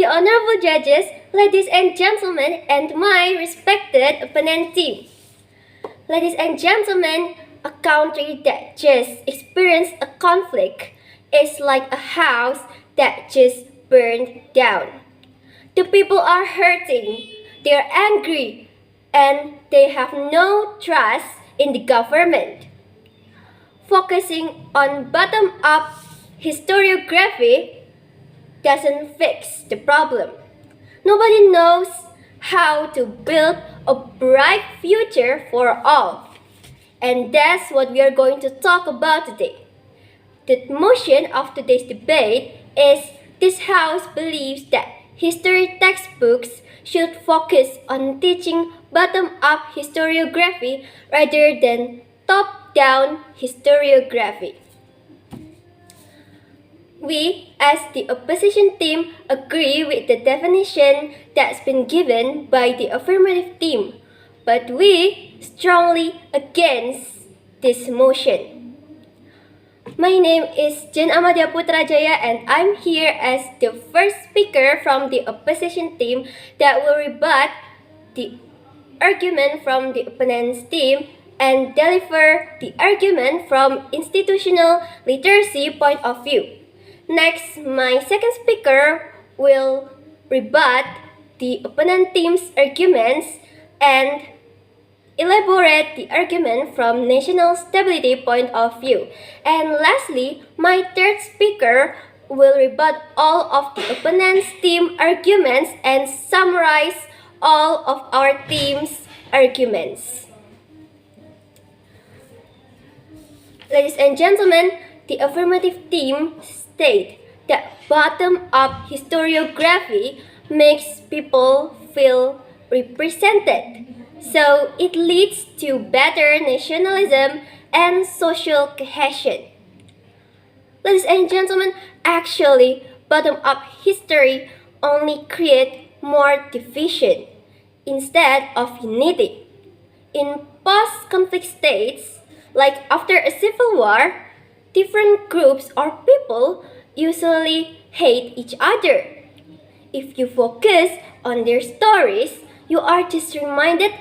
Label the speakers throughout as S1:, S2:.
S1: the honorable judges, ladies and gentlemen, and my respected opponent team. Ladies and gentlemen, a country that just experienced a conflict is like a house that just burned down. The people are hurting, they are angry, and they have no trust in the government. Focusing on bottom-up historiography doesn't fix the problem. Nobody knows how to build a bright future for all. And that's what we are going to talk about today. The motion of today's debate is this House believes that history textbooks should focus on teaching bottom-up historiography rather than top-down historiography. We, as the opposition team, agree with the definition that's been given by the affirmative team, but we strongly against this motion. My name is Jen AMADEA Putrajaya and I'm here as the first speaker from the opposition team that will rebut the argument from the opponent's team and deliver the argument from institutional literacy point of view. Next, my second speaker will rebut the opponent team's arguments and elaborate the argument from national stability point of view. And lastly, my third speaker will rebut all of the opponent's team arguments and summarize all of our team's arguments. Ladies and gentlemen, the affirmative team state that bottom-up historiography makes people feel represented. So it leads to better nationalism and social cohesion. Ladies and gentlemen, actually, bottom-up history only creates more division instead of unity. In post-conflict states, like after a civil war, different groups or people usually hate each other. If you focus on their stories, you are just reminded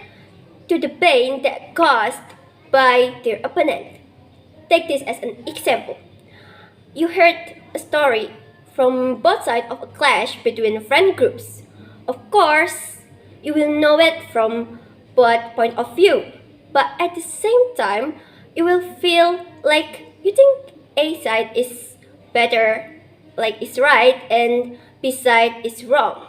S1: to the pain that caused by their opponent. Take this as an example. You heard a story from both sides of a clash between friend groups. Of course, you will know it from both point of view, but at the same time, you will feel like you think A side is better, like is right, and B side is wrong.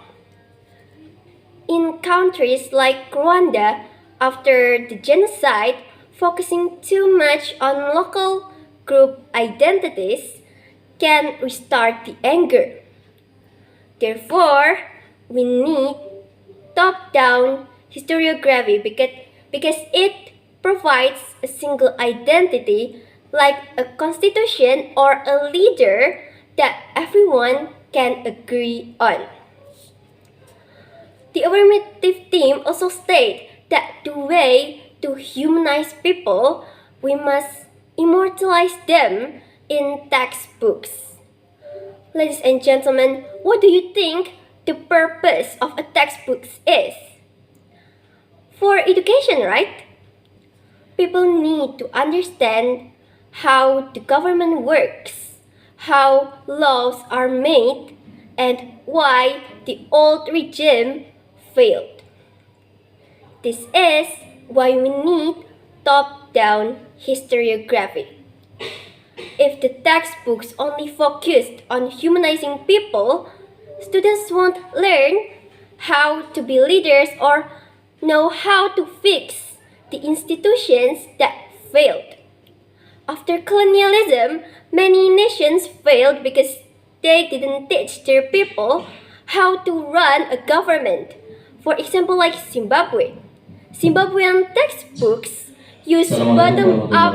S1: In countries like Rwanda, after the genocide, focusing too much on local group identities can restart the anger. Therefore, we need top-down historiography because it provides a single identity like a constitution or a leader that everyone can agree on. The affirmative team also state that the way to humanize people, we must immortalize them in textbooks. Ladies and gentlemen, what do you think the purpose of a textbook is? For education, right? People need to understand how the government works, how laws are made, and why the old regime failed. This is why we need top-down historiography. If the textbooks only focused on humanizing people, students won't learn how to be leaders or know how to fix the institutions that failed. After colonialism, many nations failed because they didn't teach their people how to run a government. For example, like Zimbabwe. Zimbabwean textbooks use bottom-up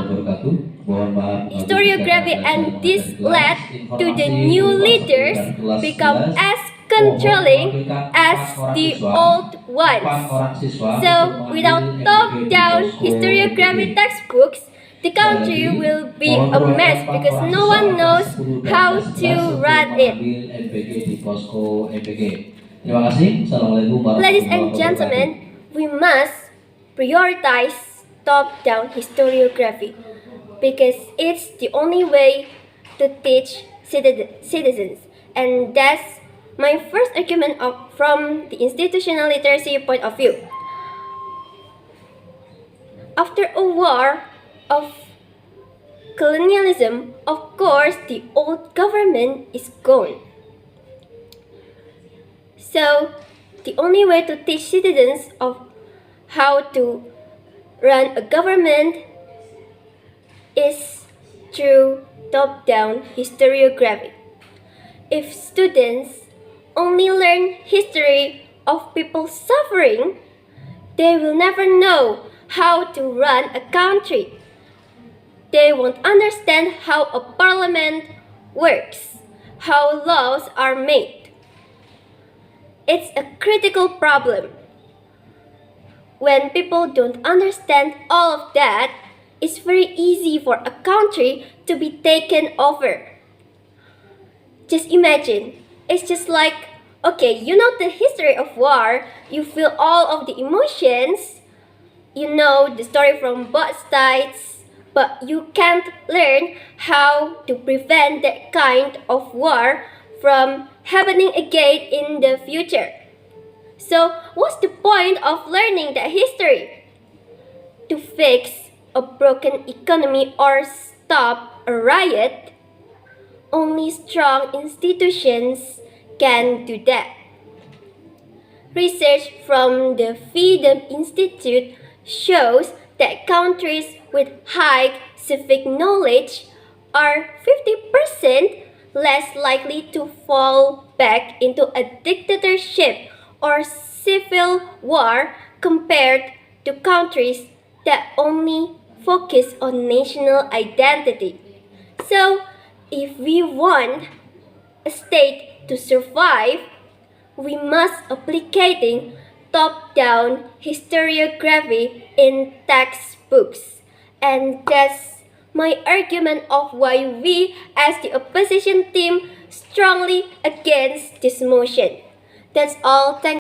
S1: historiography, and this led to the new leaders become as controlling as the old ones. So, without top-down historiography textbooks, the country will be a mess because no one knows how to run it.
S2: Posko MPG. Terima kasih. Assalamualaikum
S1: Ladies
S2: warahmatullahi
S1: and
S2: wabarakatuh.
S1: gentlemen, we must prioritize top-down historiography because it's the only way to teach citizens. And that's my first argument from the institutional literacy point of view. After a war of colonialism, of course, the old government is gone. So, the only way to teach citizens of how to run a government is through top-down historiography. If students only learn history of people's suffering, they will never know how to run a country. They won't understand how a parliament works, how laws are made. It's a critical problem. When people don't understand all of that, it's very easy for a country to be taken over. Just imagine, it's just like, okay, you know the history of war, you feel all of the emotions, you know the story from both sides, but you can't learn how to prevent that kind of war from happening again in the future. So, what's the point of learning that history? To fix a broken economy or stop a riot? Only strong institutions can do that. Research from the Freedom Institute shows that countries with high civic knowledge are 50% less likely to fall back into a dictatorship or civil war compared to countries that only focus on national identity. So, if we want a state to survive, we must applicating top-down historiography in textbooks. And that's my argument of why we as the opposition team strongly against this motion. That's all. Thank